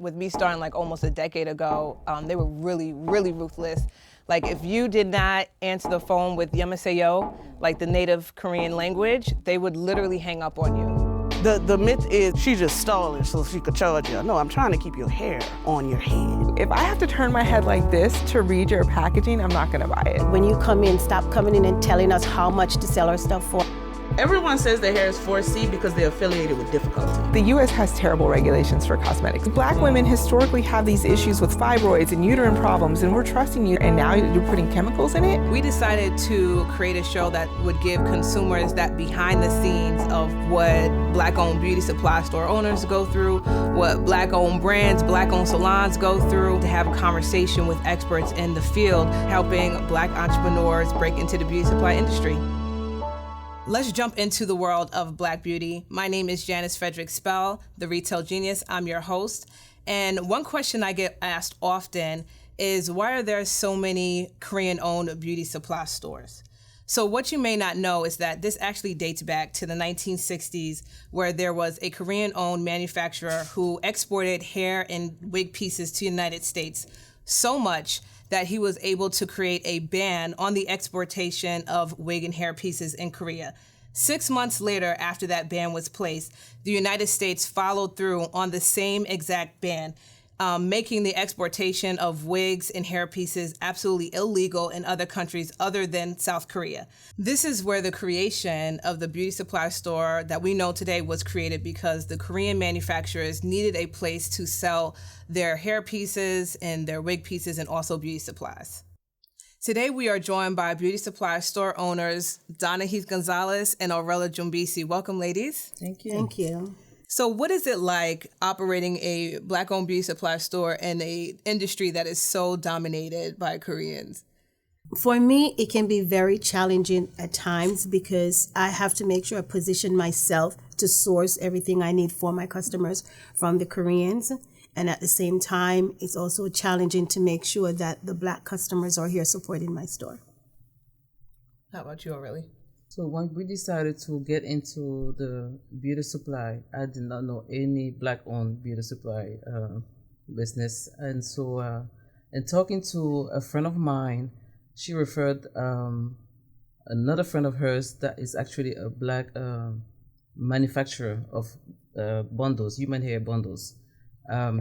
with me starting like almost a decade ago, they were really, really ruthless. Like if you did not answer the phone with Yemaseyo, like the native Korean language, they would literally hang up on you. The myth is she just stalling so she could charge you. No, I'm trying to keep your hair on your head. If I have to turn my head like this to read your packaging, I'm not gonna buy it. When you come in, stop coming in and telling us how much to sell our stuff for. Everyone says their hair is 4C because they're affiliated with difficulty. The U.S. has terrible regulations for cosmetics. Black women historically have these issues with fibroids and uterine problems, and we're trusting you, and now you're putting chemicals in it? We decided to create a show that would give consumers that behind the scenes of what Black-owned beauty supply store owners go through, what Black-owned brands, Black-owned salons go through, to have a conversation with experts in the field, helping Black entrepreneurs break into the beauty supply industry. Let's jump into the world of Black beauty. My name is Janice Frederick Spell, the Retail Genius. I'm your host. And one question I get asked often is, why are there so many Korean-owned beauty supply stores? So what you may not know is that this actually dates back to the 1960s, where there was a Korean-owned manufacturer who exported hair and wig pieces to the United States so much that he was able to create a ban on the exportation of wig and hair pieces in Korea. 6 months later, after that ban was placed, the United States followed through on the same exact ban, making the exportation of wigs and hair pieces absolutely illegal in other countries other than South Korea. This is where the creation of the beauty supply store that we know today was created, because the Korean manufacturers needed a place to sell their hair pieces and their wig pieces and also beauty supplies. Today we are joined by beauty supply store owners Donna Heath Gonzalez and Aurella Jumbisi. Welcome, ladies. Thank you. Thank you. So what is it like operating a Black-owned beauty supply store in an industry that is so dominated by Koreans? For me, it can be very challenging at times because I have to make sure I position myself to source everything I need for my customers from the Koreans. And at the same time, it's also challenging to make sure that the Black customers are here supporting my store. How about you, Aurelie? So when we decided to get into the beauty supply, I did not know any Black-owned beauty supply business. And so in talking to a friend of mine, she referred another friend of hers that is actually a Black manufacturer of bundles, human hair bundles.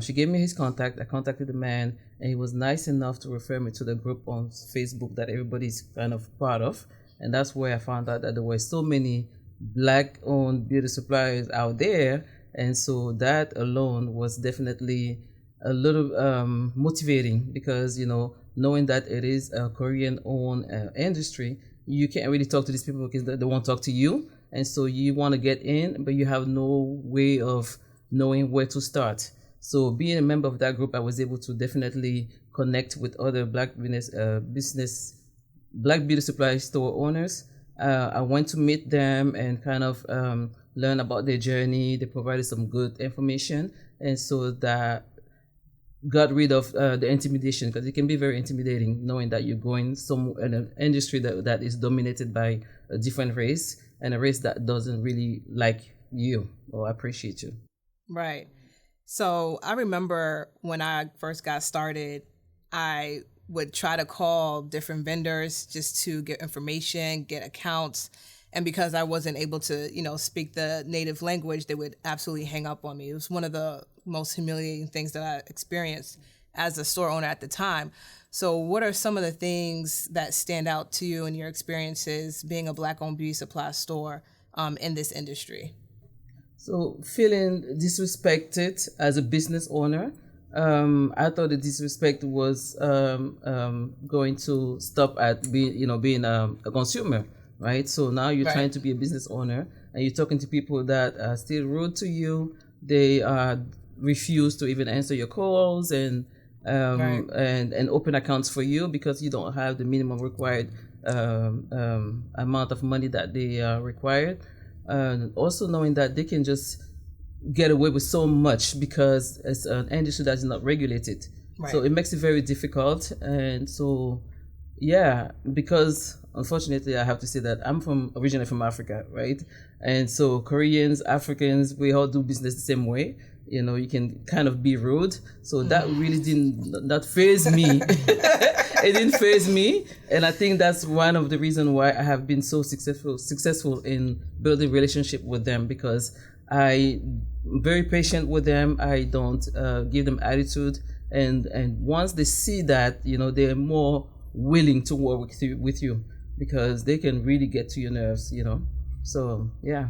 She gave me his contact. I contacted the man, and he was nice enough to refer me to the group on Facebook that everybody's kind of part of. And that's where I found out that there were so many Black-owned beauty suppliers out there. And so that alone was definitely a little motivating, because, you know, knowing that it is a Korean-owned industry, you can't really talk to these people because they won't talk to you. And so you want to get in, but you have no way of knowing where to start. So being a member of that group, I was able to definitely connect with other Black Black beauty supply store owners. I went to meet them and kind of learn about their journey. They provided some good information, and so that got rid of the intimidation, because it can be very intimidating knowing that you're going in an industry that is dominated by a different race, and a race that doesn't really like you or appreciate you. Right. So I remember when I first got started, I would try to call different vendors just to get information, get accounts. And because I wasn't able to, speak the native language, they would absolutely hang up on me. It was one of the most humiliating things that I experienced as a store owner at the time. So what are some of the things that stand out to you in your experiences being a Black-owned beauty supply store in this industry? So feeling disrespected as a business owner, I thought the disrespect was going to stop at being a consumer, right? So now you're trying to be a business owner, and you're talking to people that are still rude to you. They refuse to even answer your calls and open accounts for you because you don't have the minimum required amount of money that they required. Also knowing that they can just get away with so much because it's an industry that's not regulated. Right. So it makes it very difficult. And so, because unfortunately I have to say that I'm originally from Africa, right? And so Koreans, Africans, we all do business the same way. you can kind of be rude. So that really not faze me. It didn't faze me. And I think that's one of the reasons why I have been so successful in building relationship with them, because I'm very patient with them. I don't give them attitude. And once they see that, they're more willing to work with you because they can really get to your nerves, So, yeah.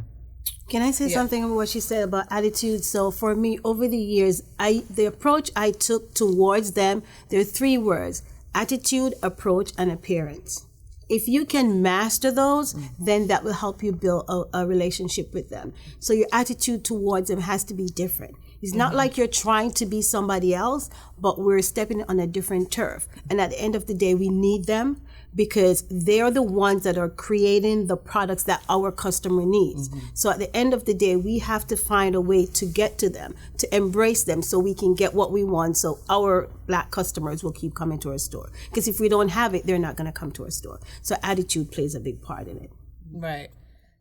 Can I say something about what she said about attitude? So for me, over the years, the approach I took towards them, there are 3 words: attitude, approach, and appearance. If you can master those, then that will help you build a relationship with them. So your attitude towards them has to be different. It's not like you're trying to be somebody else, but we're stepping on a different turf. And at the end of the day, we need them because they're the ones that are creating the products that our customer needs. So at the end of the day, we have to find a way to get to them, to embrace them so we can get what we want, so our Black customers will keep coming to our store. Because if we don't have it, they're not going to come to our store. So attitude plays a big part in it. Right.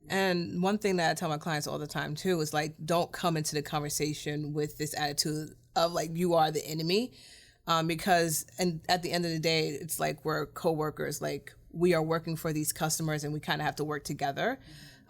And one thing that I tell my clients all the time too is like, don't come into the conversation with this attitude of like, you are the enemy. Because at the end of the day, it's like we're co-workers, like we are working for these customers and we kind of have to work together.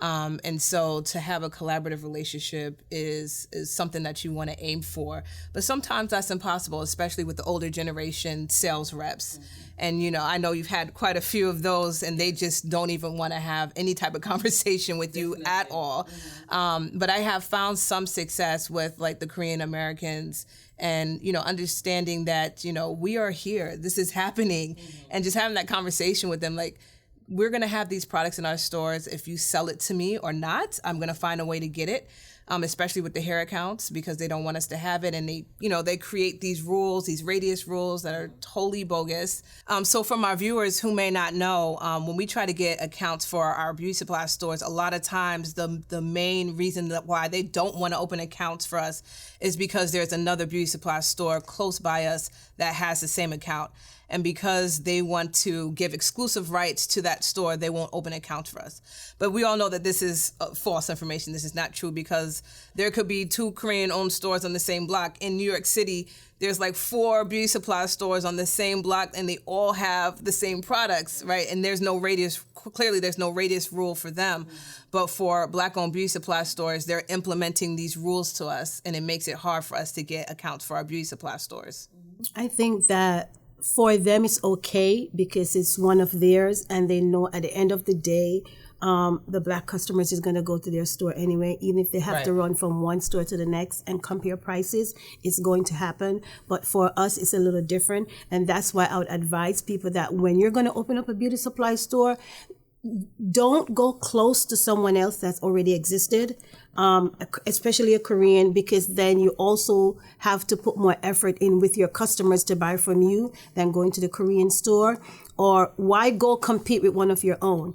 And so to have a collaborative relationship is something that you want to aim for. But sometimes that's impossible, especially with the older generation sales reps. And, I know you've had quite a few of those and they just don't even want to have any type of conversation with you at all. But I have found some success with like the Korean Americans and, understanding that, we are here, this is happening, and just having that conversation with them, like, we're going to have these products in our stores. If you sell it to me or not, I'm going to find a way to get it, especially with the hair accounts, because they don't want us to have it. And they create these rules, these radius rules that are totally bogus. So from our viewers who may not know, when we try to get accounts for our beauty supply stores, a lot of times the main reason why they don't want to open accounts for us is because there's another beauty supply store close by us that has the same account. And because they want to give exclusive rights to that store, they won't open accounts for us. But we all know that this is false information. This is not true, because there could be 2 Korean-owned stores on the same block. In New York City, there's like 4 beauty supply stores on the same block, and they all have the same products, right? And there's no radius. Clearly, there's no radius rule for them. But for Black-owned beauty supply stores, they're implementing these rules to us, and it makes it hard for us to get accounts for our beauty supply stores. I think that for them, it's okay because it's one of theirs, and they know at the end of the day, the Black customers is going to go to their store anyway, even if they have to run from one store to the next and compare prices, it's going to happen. But for us, it's a little different. And that's why I would advise people that when you're going to open up a beauty supply store, don't go close to someone else that's already existed, especially a Korean, because then you also have to put more effort in with your customers to buy from you than going to the Korean store. Or why go compete with one of your own?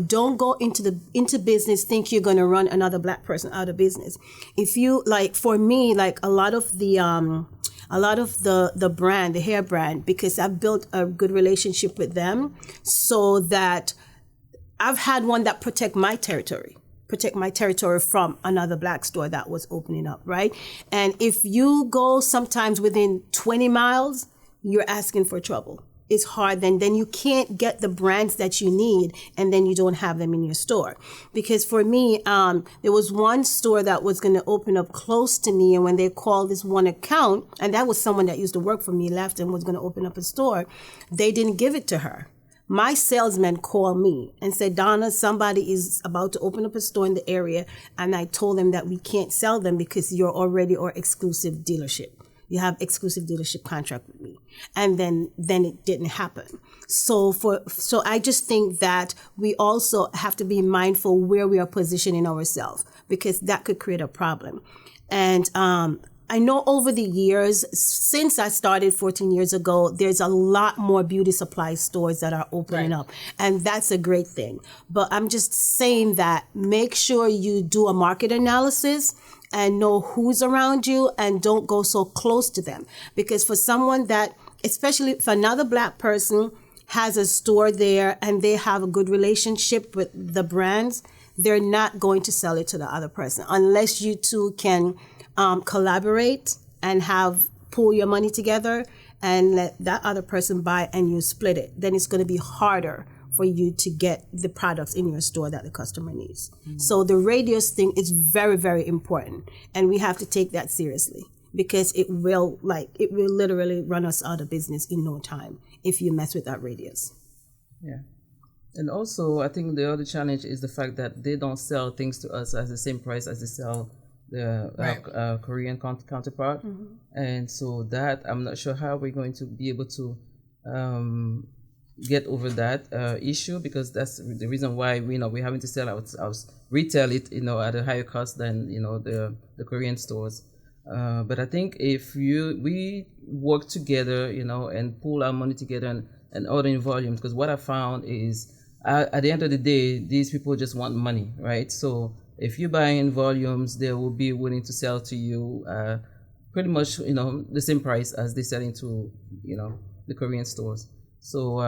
Don't go into business think you're going to run another Black person out of business. If you, like, for me, like a lot of the brand, the hair brand, because I've built a good relationship with them, so that I've had one that protect my territory from another Black store that was opening up, right? And if you go sometimes within 20 miles, you're asking for trouble. It's hard, then you can't get the brands that you need, and then you don't have them in your store. Because for me, there was one store that was going to open up close to me, and when they called this one account, and that was someone that used to work for me, left and was going to open up a store, they didn't give it to her. My salesman called me and said, Donna, somebody is about to open up a store in the area. And I told them that we can't sell them because you're already our exclusive dealership. You have exclusive dealership contract with me. And then it didn't happen. So I just think that we also have to be mindful where we are positioning ourselves, because that could create a problem. And I know over the years, since I started 14 years ago, there's a lot more beauty supply stores that are opening up. And that's a great thing. But I'm just saying that make sure you do a market analysis and know who's around you, and don't go so close to them. Because for someone that, especially if another Black person has a store there and they have a good relationship with the brands, they're not going to sell it to the other person unless you two can collaborate and pool your money together and let that other person buy and you split it, then it's going to be harder for you to get the products in your store that the customer needs. So the radius thing is very, very important. And we have to take that seriously because it will literally run us out of business in no time if you mess with that radius. Yeah. And also, I think the other challenge is the fact that they don't sell things to us at the same price as they sell the Korean counterpart. And so that, I'm not sure how we're going to be able to get over that issue, because that's the reason why we're having to sell our retail it at a higher cost than the Korean stores. But I think if we work together and pool our money together and order in volumes, because what I found is at the end of the day these people just want money, right? So if you buy in volumes, they will be willing to sell to you pretty much the same price as they're selling to the Korean stores. So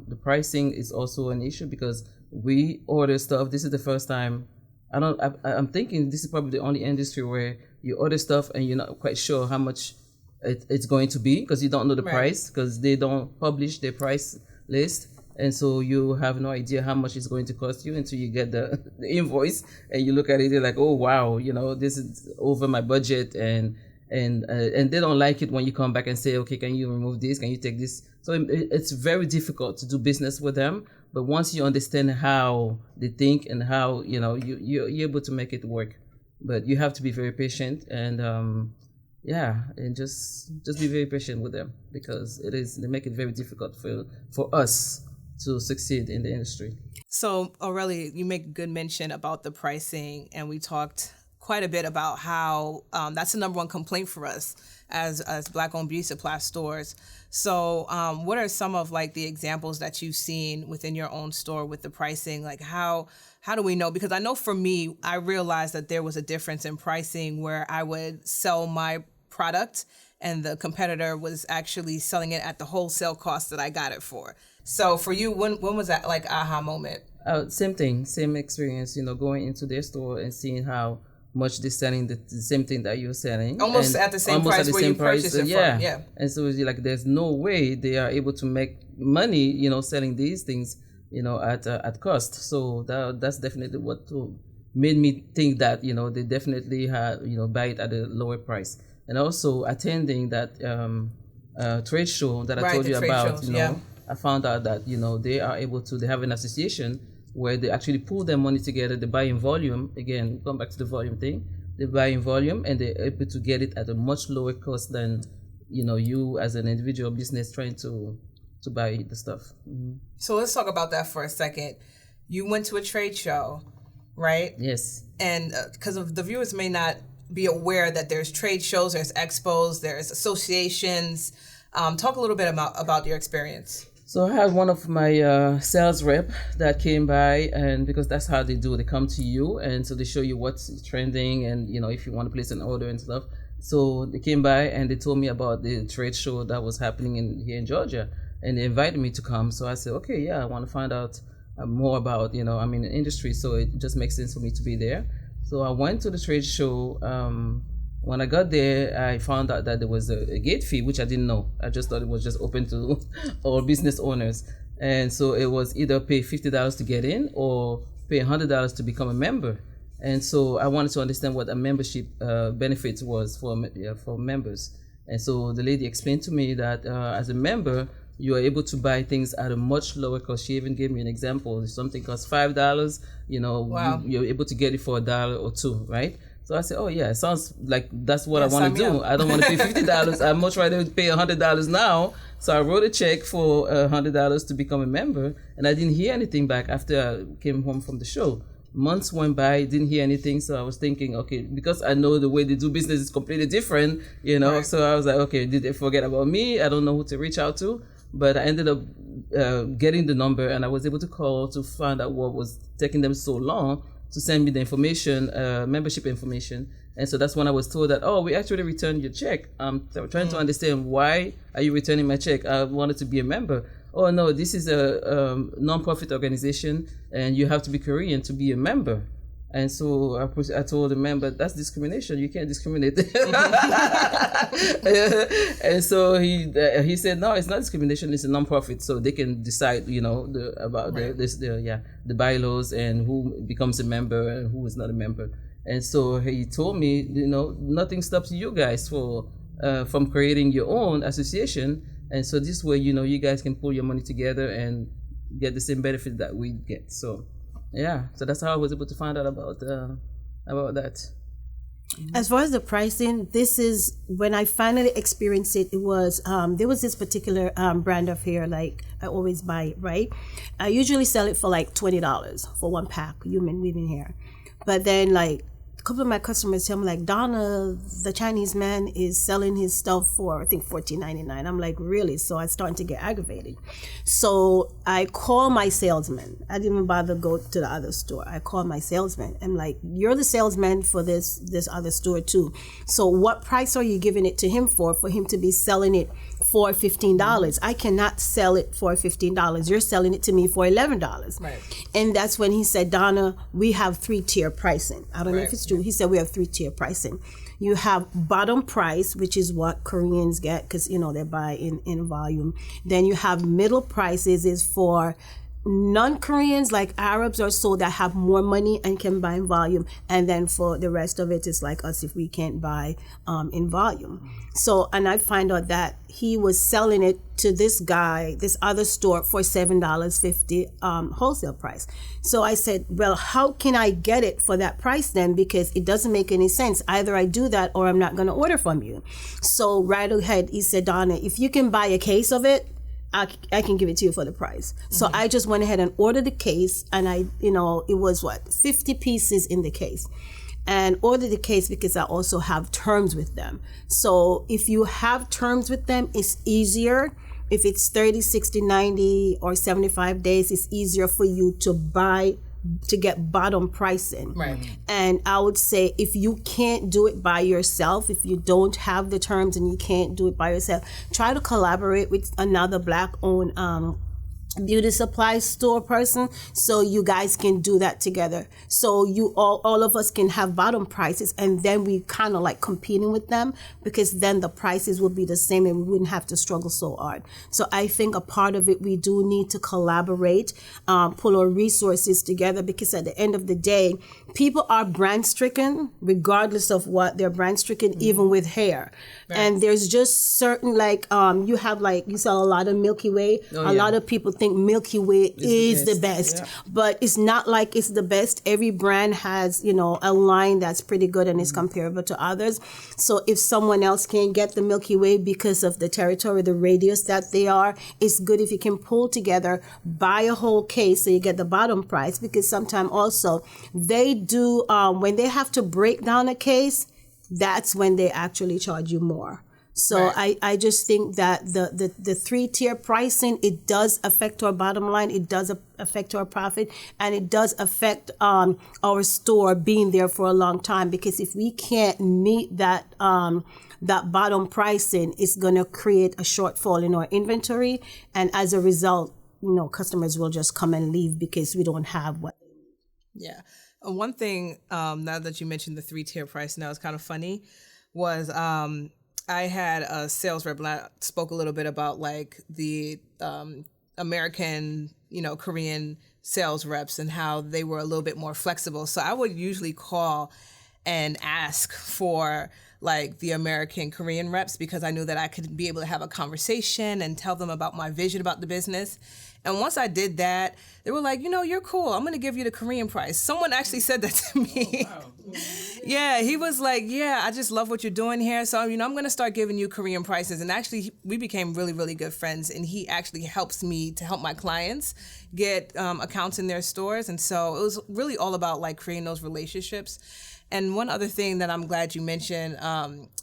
the pricing is also an issue because we order stuff. This is the first time. I'm thinking this is probably the only industry where you order stuff and you're not quite sure how much it's going to be because you don't know the price, because they don't publish their price list. And so you have no idea how much it's going to cost you until you get the invoice and you look at it, you're like, oh, wow, this is over my budget. And they don't like it when you come back and say, okay, can you remove this? Can you take this? So it's very difficult to do business with them. But once you understand how they think and how, you're able to make it work. But you have to be very patient and, and just be very patient with them because they make it very difficult for us to succeed in the industry. So Aurelie, you make good mention about the pricing, and we talked quite a bit about how that's the number one complaint for us as Black-owned beauty supply stores. So what are some of the examples that you've seen within your own store with the pricing? How do we know? Because I know for me, I realized that there was a difference in pricing where I would sell my product and the competitor was actually selling it at the wholesale cost that I got it for. So for you, when was that aha moment? Same thing, same experience, going into their store and seeing how much they're selling the same thing that you're selling. Almost at the same price where you purchased it from. Yeah. And so it's there's no way they are able to make money, selling these things, at cost. So that's definitely what made me think that, they definitely buy it at a lower price. And also attending that trade show that I told you about, shows, I found out that, they have an association where they actually pool their money together, they buy in volume. Again, come back to the volume thing. They buy in volume and they're able to get it at a much lower cost than, you as an individual business trying to buy the stuff. Mm-hmm. So let's talk about that for a second. You went to a trade show, right? Yes. And because the viewers may not be aware that there's trade shows, there's expos, there's associations. Talk a little bit about your experience. So I had one of my sales rep that came by, and because that's how they do, they come to you and so they show you what's trending and if you want to place an order and stuff. So they came by and they told me about the trade show that was happening here in Georgia, and they invited me to come. So I said, okay, I want to find out more about the industry, so it just makes sense for me to be there. So I went to the trade show. When I got there, I found out that there was a gate fee, which I didn't know. I just thought it was just open to all business owners. And so it was either pay $50 to get in or pay $100 to become a member. And so I wanted to understand what a membership benefits was for members. And so the lady explained to me that as a member, you are able to buy things at a much lower cost. She even gave me an example. If something costs $5, wow. You're able to get it for $1 or $2, right? So I said, oh yeah, it sounds like that's what I want to do. I don't want to pay $50. I'd much rather pay $100 now. So I wrote a check for $100 to become a member, and I didn't hear anything back after I came home from the show. Months went by, didn't hear anything. So I was thinking, okay, because I know the way they do business is completely different, Right. So I was like, okay, did they forget about me? I don't know who to reach out to. But I ended up getting the number, and I was able to call to find out what was taking them so long to send me the information, membership information. And so that's when I was told that, we actually returned your check. I'm trying to understand, why are you returning my check? I wanted to be a member. Oh no, this is a non-profit organization and you have to be Korean to be a member. And so I told the man, but that's discrimination. You can't discriminate. And so he said, no, it's not discrimination. It's a non-profit, so they can decide, the bylaws and who becomes a member and who is not a member. And so he told me, nothing stops you guys from creating your own association. And so this way, you guys can pull your money together and get the same benefit that we get. So, yeah. So that's how I was able to find out about that. As far as the pricing, this is when I finally experienced it. It was there was this particular brand of hair, like I always buy it, right? I usually sell it for like $20 for one pack, human weaving hair. But then like a couple of my customers tell me like, Donna, the Chinese man is selling his stuff for I think $14.99. I'm like, really? So I started to get aggravated. So I call my salesman. I didn't even bother to go to the other store. I called my salesman. I'm like, you're the salesman for this other store too. So what price are you giving it to him for him to be selling it for $15? I cannot sell it for $15. You're selling it to me for $11. Right. And that's when he said, Donna, we have 3-tier pricing. I don't know if it's true. He said we have 3-tier pricing. You have bottom price, which is what Koreans get because, they buy in volume. Then you have middle prices is for non-Koreans like Arabs or so that have more money and can buy in volume. And then for the rest of it, it's like us if we can't buy in volume. So, and I find out that he was selling it to this guy, this other store for $7.50 wholesale price. So I said, well, how can I get it for that price then? Because it doesn't make any sense. Either I do that or I'm not going to order from you. So right ahead, he said, Donna, if you can buy a case of it, I can give it to you for the price. So I just went ahead and ordered the case, and it was 50 pieces in the case. And ordered the case because I also have terms with them. So if you have terms with them, it's easier. If it's 30, 60, 90, or 75 days, it's easier for you to get bottom pricing. Right. And I would say if you can't do it by yourself, if you don't have the terms and you can't do it by yourself, try to collaborate with another Black-owned beauty supply store person so you guys can do that together. So you all of us can have bottom prices, and then we kind of like competing with them because then the prices will be the same and we wouldn't have to struggle so hard. So I think a part of it, we do need to collaborate, pull our resources together, because at the end of the day, people are brand stricken regardless of what they're brand stricken, even with hair. Right. And there's just certain you sell a lot of Milky Way. A lot of people think Milky Way is the best, but it's not like it's the best. Every brand has, a line that's pretty good and is comparable to others. So if someone else can't get the Milky Way because of the territory, the radius that they are, it's good if you can pull together, buy a whole case so you get the bottom price, because sometimes also they do, when they have to break down a case, that's when they actually charge you more. So right. I just think that the 3-tier pricing, it does affect our bottom line, it does affect our profit, and it does affect our store being there for a long time, because if we can't meet that bottom pricing, it's going to create a shortfall in our inventory, and as a result, customers will just come and leave because we don't have what they need. Yeah. One thing, now that you mentioned the 3-tier pricing, that was kind of funny, was I had a sales rep, and I spoke a little bit about like the American, Korean sales reps and how they were a little bit more flexible. So I would usually call and ask for like the American Korean reps, because I knew that I could be able to have a conversation and tell them about my vision about the business. And once I did that, they were like, you're cool. I'm going to give you the Korean price. Someone actually said that to me. Oh, wow. Yeah, he was like, I just love what you're doing here. So, I'm going to start giving you Korean prices. And actually, we became really, really good friends. And he actually helps me to help my clients get accounts in their stores. And so it was really all about like creating those relationships. And one other thing that I'm glad you mentioned,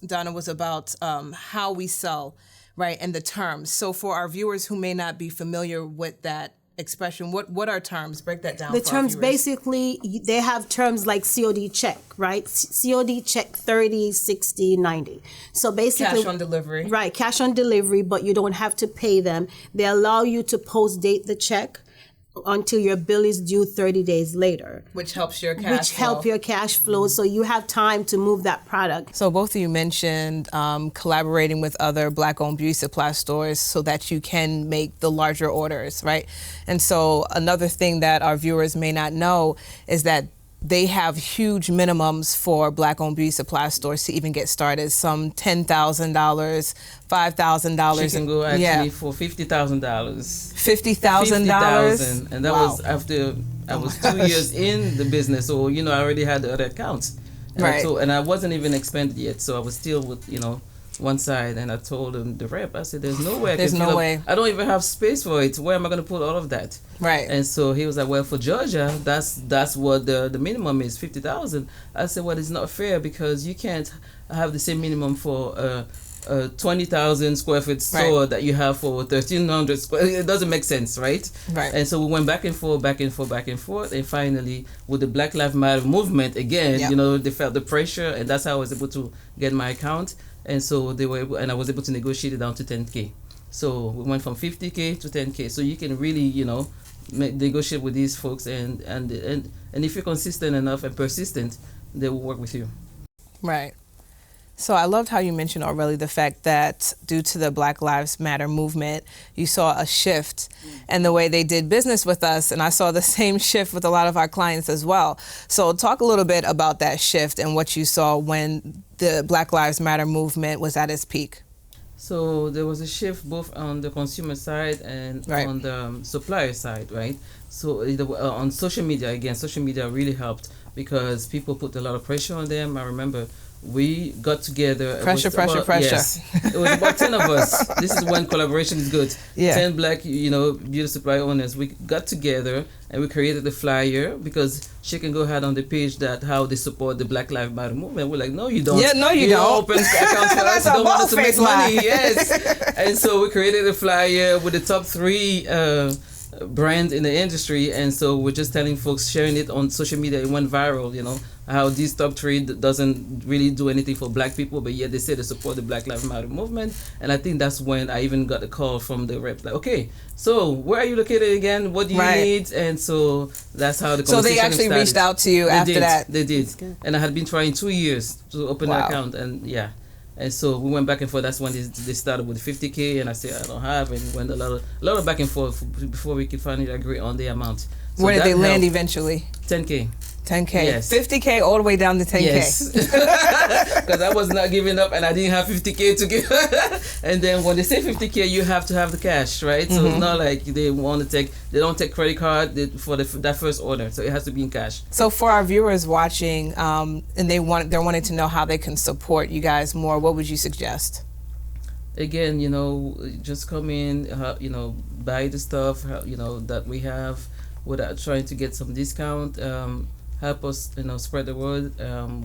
Donna, was about how we sell. Right, and the terms. So for our viewers who may not be familiar with that expression, what are terms? Break that down. The terms, basically, they have terms like COD check, right? COD check 30, 60, 90. So basically, cash on delivery. Right, cash on delivery, but you don't have to pay them. They allow you to post date the check. until your bill is due 30 days later. Which helps your cash Which help your cash flow, so you have time to move that product. So both of you mentioned collaborating with other Black-owned beauty supply stores so that you can make the larger orders, right? And so another thing that our viewers may not know is that they have huge minimums for Black-owned beauty supply stores to even get started. Some $10,000, $5,000. She can go actually for $50,000. $50,000? And that was after I was 2 years in the business, so I already had the other accounts. And Right. and I wasn't even expanded yet, so I was still with one side, and I told him, the rep, I said, there's no way I There's can no fill up. way. I don't even have space for it. Where am I going to put all of that? Right. And so he was like, well, for Georgia, that's what the minimum is, 50,000. I said, well, it's not fair because you can't have the same minimum for a 20,000 square foot store Right. that you have for 1,300 square. It doesn't make sense, right? Right. And so we went back and forth, and finally, with the Black Lives Matter movement again, Yep. they felt the pressure, and that's how I was able to get my account. And so they were able, and I was able to negotiate it down to 10K. So we went from 50K to 10K. So you can really, negotiate with these folks, and if you're consistent enough and persistent, they will work with you. Right. So I loved how you mentioned already the fact that due to the Black Lives Matter movement, you saw a shift in the way they did business with us. And I saw the same shift with a lot of our clients as well. So talk a little bit about that shift and what you saw when the Black Lives Matter movement was at its peak. So there was a shift both on the consumer side and Right. on the supplier side, right? So on social media, again, social media really helped because people put a lot of pressure on them. I remember we got together. Pressure. Yes, it was about 10 of us. This is when collaboration is good. Yeah. 10 Black, beauty supply owners. We got together and we created the flyer because she can go ahead on the page that how they support the Black Lives Matter movement. We're like, no, you don't. Yeah, no, you don't. Open accounts for us. That's You a don't want us to make bald-faced lie. money. Yes. And so we created a flyer with the top 3 brand in the industry, and so we're just telling folks, sharing it on social media. It went viral, how these top 3 doesn't really do anything for Black people, but yet they say they support the Black Lives Matter movement. And I think that's when I even got a call from the rep, like, okay, so where are you located again? What do you need? And so that's how the So conversation they actually started. reached out to you after that? They did. And I had been trying 2 years to open Wow. an account, and and so we went back and forth. That's when they started with 50K, and I said I don't have, and we went a lot of back and forth before we could finally agree on the amount. So Where did that they land helped. eventually? 10K. 10K. Yes. 50K all the way down to 10K. Yes. Because I was not giving up, and I didn't have 50K to give. And then when they say 50K, you have to have the cash, right? So it's not like they don't take credit card for that first order. So it has to be in cash. So for our viewers watching, and they're wanting to know how they can support you guys more, what would you suggest? Again, just come in, buy the stuff, that we have without trying to get some discount. Help us, spread the word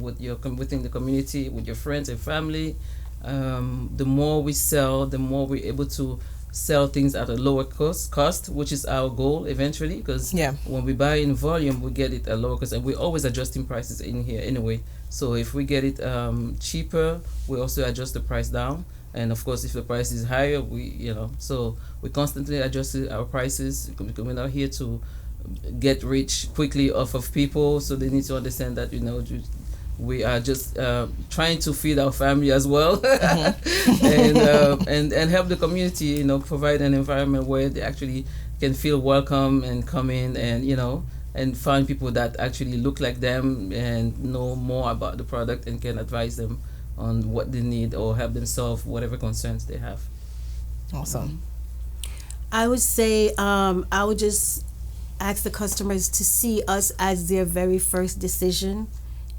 within the community, with your friends and family. The more we sell, the more we're able to sell things at a lower cost, which is our goal eventually. Because when we buy in volume, we get it at lower cost, and we're always adjusting prices in here anyway. So if we get it cheaper, we also adjust the price down. And of course, if the price is higher, so we constantly adjust our prices. We're not here to get rich quickly off of people, so they need to understand that we are just trying to feed our family as well, and help the community, provide an environment where they actually can feel welcome and come in and find people that actually look like them and know more about the product and can advise them on what they need or help them solve whatever concerns they have. Awesome. I would say I would just ask the customers to see us as their very first decision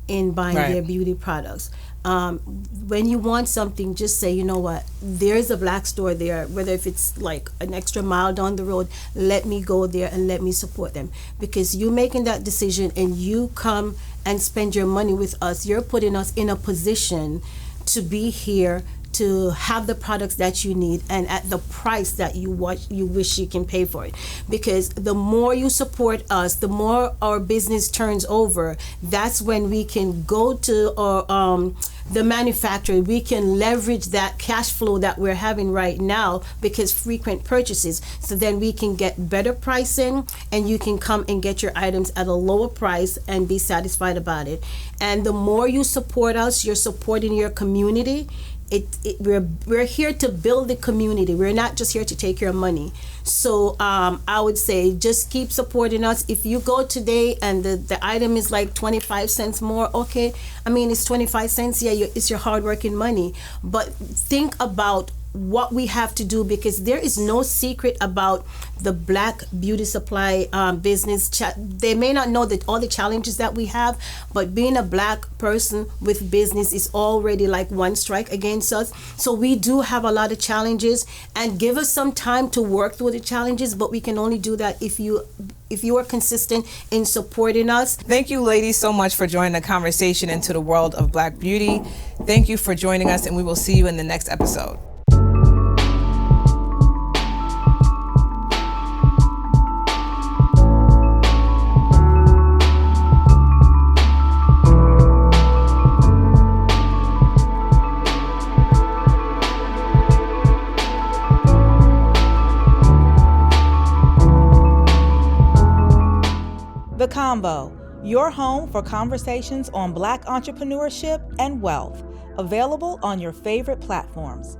in buying their beauty products. When you want something, just say, you know what, there's a Black store there, whether if it's like an extra mile down the road, let me go there and let me support them. Because you making that decision and you come and spend your money with us, you're putting us in a position to be here to have the products that you need and at the price that you wish you can pay for it. Because the more you support us, the more our business turns over. That's when we can go to our the manufacturer. We can leverage that cash flow that we're having right now because frequent purchases. So then we can get better pricing, and you can come and get your items at a lower price and be satisfied about it. And the more you support us, you're supporting your community. We're here to build the community. We're not just here to take your money. So I would say just keep supporting us. If you go today and the item is like 25 cents more, okay, I mean, it's 25 cents. Yeah, it's your hardworking money. But think about what we have to do, because there is no secret about the Black beauty supply business. They may not know that all the challenges that we have, but being a Black person with business is already like one strike against us. So we do have a lot of challenges, and give us some time to work through the challenges, but we can only do that if you are consistent in supporting us. Thank you, ladies, so much for joining the conversation into the world of Black beauty. Thank you for joining us, and we will see you in the next episode. The Convo, your home for conversations on Black entrepreneurship and wealth, available on your favorite platforms.